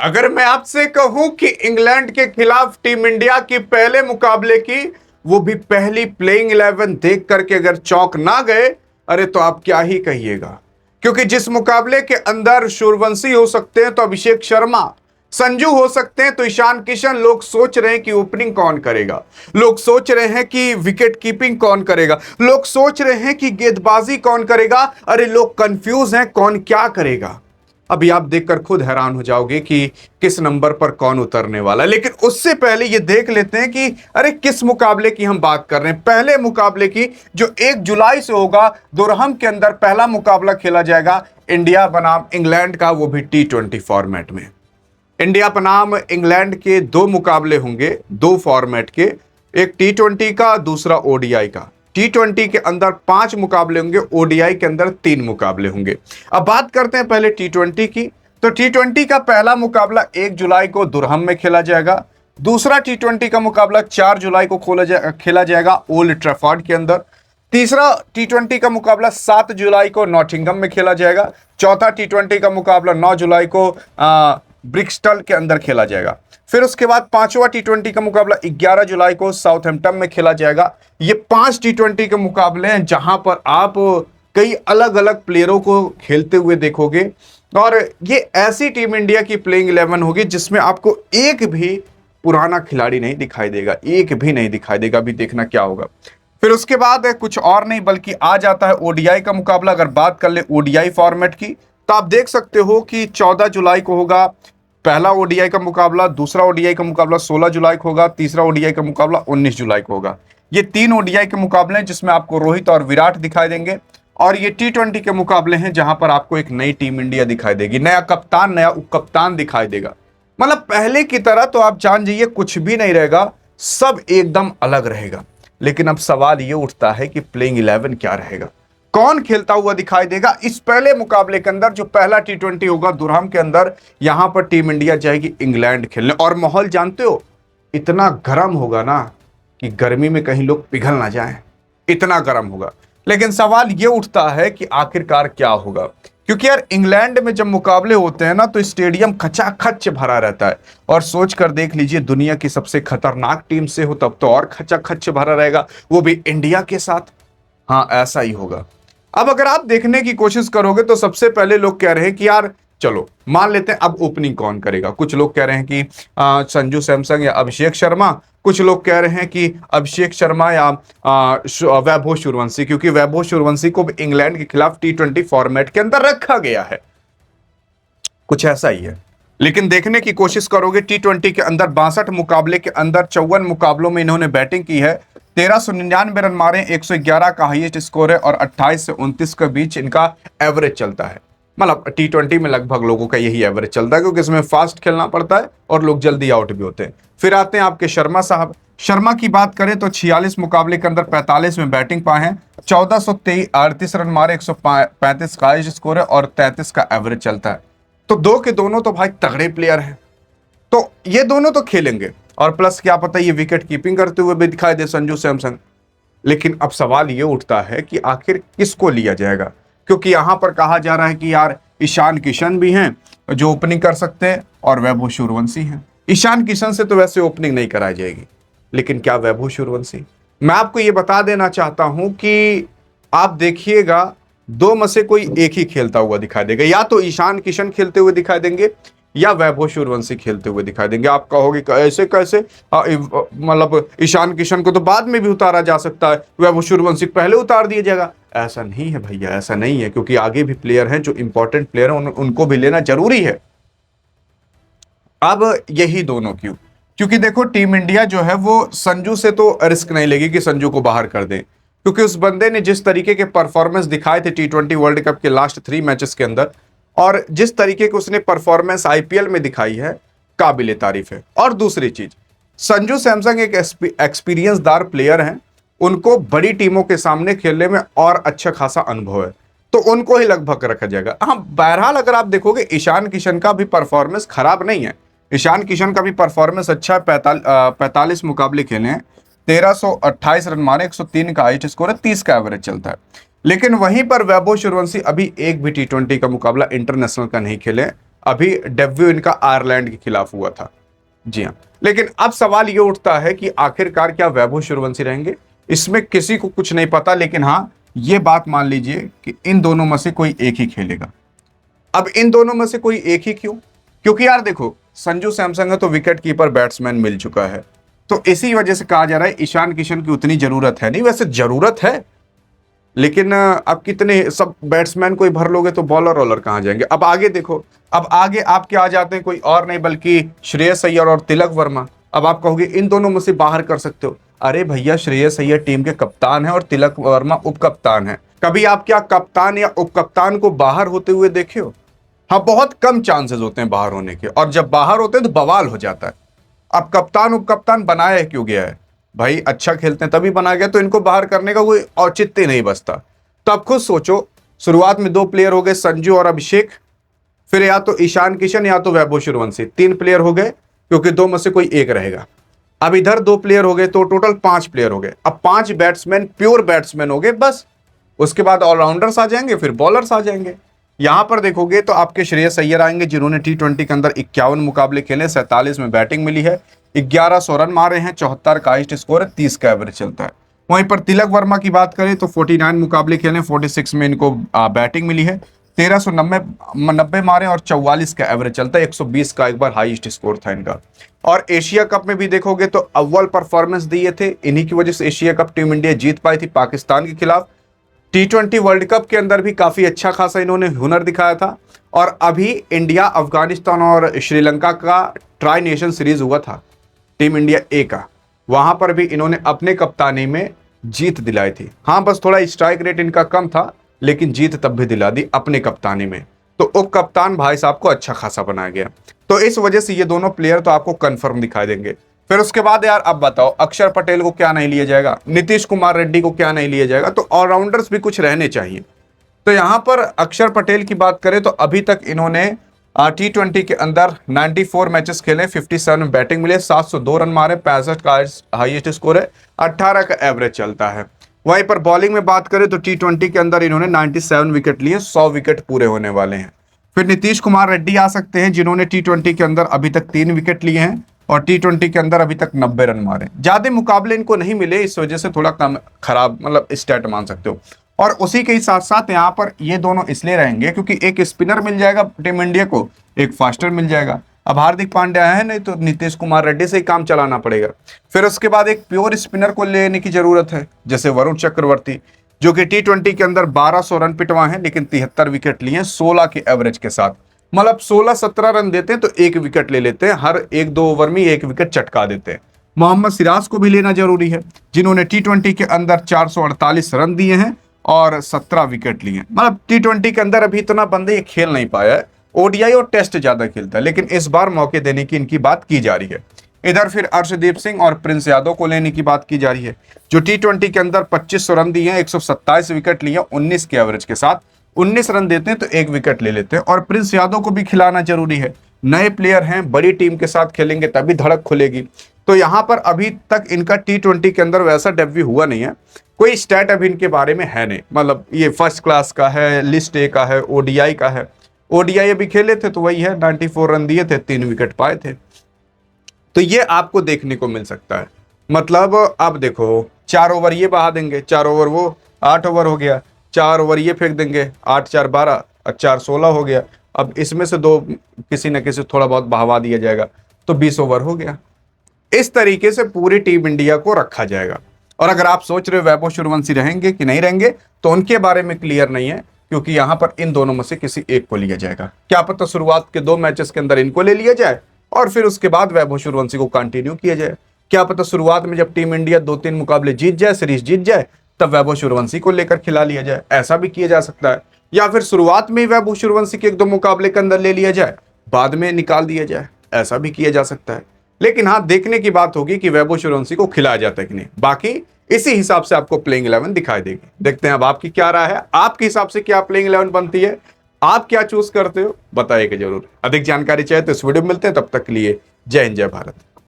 अगर मैं आपसे कहूं कि इंग्लैंड के खिलाफ टीम इंडिया की पहले मुकाबले की, वो भी पहली प्लेइंग 11 देख करके अगर चौंक ना गए, अरे तो आप क्या ही कहिएगा। क्योंकि जिस मुकाबले के अंदर सूर्यवंशी हो सकते हैं तो अभिषेक शर्मा, संजू हो सकते हैं तो ईशान किशन, लोग सोच रहे हैं कि ओपनिंग कौन करेगा, लोग सोच रहे हैं कि विकेट कीपिंग कौन करेगा, लोग सोच रहे हैं कि गेंदबाजी कौन करेगा, अरे लोग कंफ्यूज हैं कौन क्या करेगा। अभी आप देखकर खुद हैरान हो जाओगे कि किस नंबर पर कौन उतरने वाला है। लेकिन उससे पहले ये देख लेते हैं कि अरे किस मुकाबले की हम बात कर रहे हैं। पहले मुकाबले की, जो 1 जुलाई से होगा, दुरहम के अंदर पहला मुकाबला खेला जाएगा इंडिया बनाम इंग्लैंड का, वो भी T20 फॉर्मेट में। इंडिया बनाम इंग्लैंड के 2 मुकाबले होंगे, 2 फॉर्मेट के, एक T20 का, दूसरा ODI का। T20 के अंदर 5 मुकाबले होंगे, ODI के अंदर 3 मुकाबले होंगे। अब बात करते हैं पहले T20 की। तो T20 का पहला मुकाबला 1 जुलाई को दुरहम में खेला जाएगा। दूसरा T20 का मुकाबला 4 जुलाई को खेला जाएगा ओल्ड ट्रैफर्ड के अंदर। तीसरा T20 का मुकाबला 7 जुलाई को नॉटिंघम में खेला जाएगा। चौथा T20 का मुकाबला 9 जुलाई को ब्रिक्सटल के अंदर खेला जाएगा। फिर उसके बाद 5वां T20 का मुकाबला 11 जुलाई को साउथहैम्पटन में खेला जाएगा। ये 5 T20 के मुकाबले हैं जहां पर आप कई अलग अलग प्लेयरों को खेलते हुए देखोगे, और ये ऐसी टीम इंडिया की प्लेइंग 11 होगी जिसमें आपको एक भी पुराना खिलाड़ी नहीं दिखाई देगा, एक भी नहीं दिखाई देगा। अभी देखना क्या होगा। फिर उसके बाद कुछ और नहीं बल्कि आ जाता है ODI का मुकाबला। अगर बात कर ले ODI फॉर्मेट की, तो आप देख सकते हो कि 14 जुलाई को होगा पहला ODI का मुकाबला, दूसरा ODI का मुकाबला 16 जुलाई को होगा, तीसरा ODI का मुकाबला 19 जुलाई को होगा। ये 3 ODI के मुकाबले हैं जिसमें आपको रोहित और विराट दिखाई देंगे, और ये T20 के मुकाबले हैं जहां पर आपको एक नई टीम इंडिया दिखाई देगी, नया कप्तान, नया उप कप्तान दिखाई देगा। मतलब पहले की तरह तो आप जान जाइए कुछ भी नहीं रहेगा, सब एकदम अलग रहेगा। लेकिन अब सवाल ये उठता है कि प्लेइंग 11 क्या रहेगा, कौन खेलता हुआ दिखाई देगा इस पहले मुकाबले के अंदर। जो पहला T20 होगा दुरहम के अंदर, यहां पर टीम इंडिया जाएगी इंग्लैंड खेलने, और माहौल जानते हो इतना गर्म होगा ना कि गर्मी में कहीं लोग पिघल ना जाएं, इतना गर्म होगा। लेकिन सवाल यह उठता है कि आखिरकार क्या होगा, क्योंकि यार इंग्लैंड में जब मुकाबले होते हैं ना तो स्टेडियम खचाखच भरा रहता है, और सोच कर देख लीजिए दुनिया की सबसे खतरनाक टीम से हो तब तो और खचाखच भरा रहेगा, वो भी इंडिया के साथ। हाँ, ऐसा ही होगा। अब अगर आप देखने की कोशिश करोगे तो सबसे पहले लोग कह रहे हैं कि यार चलो मान लेते हैं अब ओपनिंग कौन करेगा। कुछ लोग कह रहे हैं कि संजू सैमसन या अभिषेक शर्मा, कुछ लोग कह रहे हैं कि अभिषेक शर्मा या वैभव सूर्यवंशी, क्योंकि वैभव सूर्यवंशी को भी इंग्लैंड के खिलाफ T20 फॉर्मेट के अंदर रखा गया है, कुछ ऐसा ही है। लेकिन देखने की कोशिश करोगे T20 के अंदर 62 मुकाबले के अंदर 54 मुकाबलों में इन्होंने बैटिंग की है, 1399 रन मारे, 111 का हाईएस्ट स्कोर है, और 28 से 29 के बीच इनका एवरेज चलता है। मतलब T20 में लगभग लोगों का यही एवरेज चलता है, क्योंकि इसमें फास्ट खेलना पड़ता है और लोग जल्दी आउट भी होते हैं। फिर आते हैं आपके शर्मा साहब। शर्मा की बात करें तो 46 मुकाबले के अंदर 45 में बैटिंग पाए हैं, 1438 रन मारे, 135 का हाईएस्ट स्कोर है, और 33 का एवरेज चलता है। तो दो के दोनों तो भाई तगड़े प्लेयर हैं, तो ये दोनों तो खेलेंगे, और प्लस क्या पता ये विकेट कीपिंग करते हुए भी दिखाई दे संजू सैमसन। लेकिन अब सवाल ये उठता है कि आखिर किसको लिया जाएगा, क्योंकि यहां पर कहा जा रहा है कि यार ईशान किशन भी हैं जो ओपनिंग कर सकते हैं, और वैभव सूर्यवंशी हैं। ईशान किशन से तो वैसे ओपनिंग नहीं कराई जाएगी, लेकिन क्या वैभव सूर्यवंशी? मैं आपको ये बता देना चाहता हूं कि आप देखिएगा 2 में से कोई एक ही खेलता हुआ दिखाई देगा, या तो ईशान किशन खेलते हुए दिखाई देंगे या वैभव सूर्यवंशी खेलते हुए दिखाई देंगे। आप कहोगे ऐसे कैसे, मतलब ईशान किशन को तो बाद में भी उतारा जा सकता है, वैभव सूर्यवंशी पहले उतार दिया जाएगा। ऐसा नहीं है भैया, ऐसा नहीं है, क्योंकि आगे भी प्लेयर हैं जो इंपॉर्टेंट प्लेयर हैं, उनको भी लेना जरूरी है। अब यही दोनों क्यों? क्योंकि देखो टीम इंडिया जो है वो संजू से तो रिस्क नहीं लेगी कि संजू को बाहर कर दे, क्योंकि उस बंदे ने जिस तरीके के परफॉर्मेंस दिखाए थे T20 वर्ल्ड कप के लास्ट 3 मैचेस के अंदर, और जिस तरीके की उसने परफॉर्मेंस IPL में दिखाई है, काबिले तारीफ है। और दूसरी चीज, संजू सैमसन एक एक्सपीरियंसदार प्लेयर हैं, उनको बड़ी टीमों के सामने खेलने में और अच्छा खासा अनुभव है, तो उनको ही लगभग रखा जाएगा। हाँ, बहरहाल अगर आप देखोगे ईशान किशन का भी परफॉर्मेंस खराब नहीं है, ईशान किशन का भी परफॉर्मेंस अच्छा है। 45 मुकाबले खेले हैं, 1328 रन मारे, 103 का हाईएस्ट स्कोर है, 30 का एवरेज चलता है। लेकिन वहीं पर वैभव सूर्यवंशी अभी एक भी T20 का मुकाबला इंटरनेशनल का नहीं खेले, अभी डेब्यू इनका आयरलैंड के खिलाफ हुआ था। जी हाँ, लेकिन अब सवाल ये उठता है कि आखिरकार क्या वैभव सूर्यवंशी रहेंगे? इसमें किसी को कुछ नहीं पता, लेकिन हाँ ये बात मान लीजिए कि इन दोनों में से कोई एक ही खेलेगा। अब इन दोनों में से कोई एक ही क्यों? क्योंकि यार देखो, संजू सैमसंग है तो विकेट कीपर बैट्समैन मिल चुका है, तो इसी वजह से कहा जा रहा है ईशान किशन की उतनी जरूरत है नहीं। वैसे जरूरत है, लेकिन अब कितने सब बैट्समैन को ही भर लोगे तो बॉलर वॉलर कहां जाएंगे? अब आगे देखो, अब आगे आपके आ जाते हैं कोई और नहीं बल्कि श्रेयस अय्यर और तिलक वर्मा। अब आप कहोगे इन दोनों में से बाहर कर सकते हो। अरे भैया, श्रेयस अय्यर टीम के कप्तान है और तिलक वर्मा उप कप्तान है। कभी आप क्या कप्तान या उप कप्तान को बाहर होते हुए देखे हो? हाँ, बहुत कम चांसेस होते हैं बाहर होने के, और जब बाहर होते हैं तो बवाल हो जाता है। अब कप्तान उप कप्तान बनाया क्यों गया है? भाई अच्छा खेलते हैं तभी बना गया, तो इनको बाहर करने का कोई औचित्य नहीं बचता। तो अब खुद सोचो, शुरुआत में 2 प्लेयर हो गए, संजू और अभिषेक, फिर या तो ईशान किशन या तो वैभव सूर्यवंशी, 3 प्लेयर हो गए, क्योंकि 2 में से कोई एक रहेगा। अब इधर 2 प्लेयर हो गए, तो टोटल 5 प्लेयर हो गए। अब 5 बैट्समैन, प्योर बैट्समैन हो गए बस। उसके बाद ऑलराउंडर्स आ जाएंगे, फिर बॉलर्स आ जाएंगे। यहां पर देखोगे तो आपके श्रेयस अय्यर आएंगे, जिन्होंने T20 के अंदर 51 मुकाबले खेले, 47 में बैटिंग मिली है, 1100 रन मारे हैं, 74 का हाईएस्ट स्कोर है, 30 का एवरेज चलता है। वहीं पर तिलक वर्मा की बात करें तो 49 मुकाबले खेले, 46 में इनको बैटिंग मिली है, 1390 मारे और 44 का एवरेज चलता है, 120 का एक बार हाईएस्ट स्कोर था इनका। और एशिया कप में भी देखोगे तो अव्वल परफॉर्मेंस दिए थे, इन्हीं की वजह से एशिया कप टीम इंडिया जीत पाई थी पाकिस्तान के खिलाफ। T20 वर्ल्ड कप के अंदर भी काफी अच्छा खासा इन्होंने हुनर दिखाया था। और अभी इंडिया, अफगानिस्तान और श्रीलंका का ट्राई नेशन सीरीज हुआ था टीम इंडिया ए का, वहां पर भी इन्होंने अपने कप्तानी में जीत दिलाई थी। हाँ, बस थोड़ा स्ट्राइक रेट इनका कम था, लेकिन जीत तब भी दिला दी अपने कप्तानी में। तो उप कप्तान भाई साहब को अच्छा खासा बनाया गया, तो इस वजह से ये दोनों प्लेयर तो आपको कंफर्म दिखाई देंगे। फिर उसके बाद यार अब बताओ, अक्षर पटेल को क्या नहीं लिया जाएगा, नीतीश कुमार रेड्डी को क्या नहीं लिया जाएगा? तो ऑलराउंडर्स भी कुछ रहने चाहिए। तो यहां पर अक्षर पटेल की बात करें तो अभी तक इन्होंने T20 के अंदर 94 मैचेस खेले, 57 में बैटिंग मिले, 702 रन मारे, 65 का हाईएस्ट स्कोर है, 18 का एवरेज चलता है। वहीं पर बॉलिंग में बात करें तो T20 के अंदर इन्होंने 97 विकेट लिए, 100 विकेट पूरे होने वाले हैं। फिर नीतीश कुमार रेड्डी आ सकते हैं, जिन्होंने T20 के अंदर अभी तक 3 विकेट लिए हैं और T20 के अंदर अभी तक 90 रन मारे। ज्यादा मुकाबले इनको नहीं मिले, इस वजह से थोड़ा कम खराब मतलब स्टैट मान सकते हो। और उसी के साथ साथ यहाँ पर ये दोनों इसलिए रहेंगे क्योंकि एक स्पिनर मिल जाएगा टीम इंडिया को, एक फास्टर मिल जाएगा। अब हार्दिक पांड्या है नहीं, तो नीतीश कुमार रेड्डी से ही काम चलाना पड़ेगा। फिर उसके बाद एक प्योर स्पिनर को लेने की जरूरत है, जैसे वरुण चक्रवर्ती, जो कि T20 के अंदर 1200 रन पिटवा है, लेकिन 73 विकेट लिए, 16 के एवरेज के साथ। मतलब 16-17 रन देते हैं तो 1 विकेट ले लेते हैं, हर 1-2 ओवर में 1 विकेट चटका देते हैं। मोहम्मद सिराज को भी लेना जरूरी है, जिन्होंने T20 के अंदर 448 रन दिए हैं और 17 विकेट लिए। मतलब T20 के अंदर अभी इतना बंदे ये खेल नहीं पाया है, ओडीआई और टेस्ट ज्यादा खेलता है, लेकिन इस बार मौके देने की इनकी बात की जा रही है। इधर फिर अर्शदीप सिंह और प्रिंस यादव को लेने की बात की जा रही है, जो T20 के अंदर 2500 रन दिए हैं, 127 विकेट लिए, 19 के एवरेज के साथ। 19 रन देते हैं तो 1 विकेट ले लेते हैं। और प्रिंस यादव को भी खिलाना जरूरी है, नए प्लेयर हैं, बड़ी टीम के साथ खेलेंगे तभी धड़क खुलेगी। तो यहां पर अभी तक इनका T20 के अंदर वैसा डेब्यू हुआ नहीं है, कोई स्टैट अभी इनके बारे में है नहीं। मतलब ये फर्स्ट क्लास का है, लिस्ट ए का है, ओडीआई का है। ओडीआई अभी खेले थे तो वही है, 94 रन दिए थे, 3 विकेट पाए थे। तो ये आपको देखने को मिल सकता है। मतलब अब देखो, 4 ओवर ये बहा देंगे, 4 ओवर वो, 8 ओवर हो गया, 4 ओवर ये फेंक देंगे, 8-4 12 और 4 16 हो गया। अब इसमें से 2 किसी न किसी थोड़ा बहुत बहवा दिया जाएगा तो 20 ओवर हो गया। इस तरीके से पूरी टीम इंडिया को रखा जाएगा। और अगर आप सोच रहे हो वैभव सूर्यवंशी रहेंगे कि नहीं रहेंगे, तो उनके बारे में क्लियर नहीं है, क्योंकि यहां पर इन दोनों में से किसी एक को लिया जाएगा। क्या पता शुरुआत के 2 मैचेस के अंदर इनको ले लिया जाए और फिर उसके बाद वैभव सूर्यवंशी को कंटिन्यू किया जाए। क्या पता शुरुआत में जब टीम इंडिया 2-3 मुकाबले जीत जाए, सीरीज जीत जाए, तब वैभव सूर्यवंशी को लेकर खिला लिया जाए, ऐसा भी किया जा सकता है। या फिर शुरुआत में ही वैभव सूर्यवंशी के 1-2 मुकाबले के अंदर ले लिया जाए, बाद में निकाल दिया जाए, ऐसा भी किया जा सकता है। लेकिन हाँ, देखने की बात होगी कि वैभव सूर्यवंशी को खिलाया जाता है कि नहीं। बाकी इसी हिसाब से आपको प्लेइंग 11 दिखाई देगी। देखते हैं अब आपकी क्या राय है, आपके हिसाब से क्या प्लेइंग 11 बनती है, आप क्या चूज करते हो, बताइएगा जरूर। अधिक जानकारी चाहे तो इस वीडियो में मिलते हैं, तब तक के लिए जय हिंद जय भारत।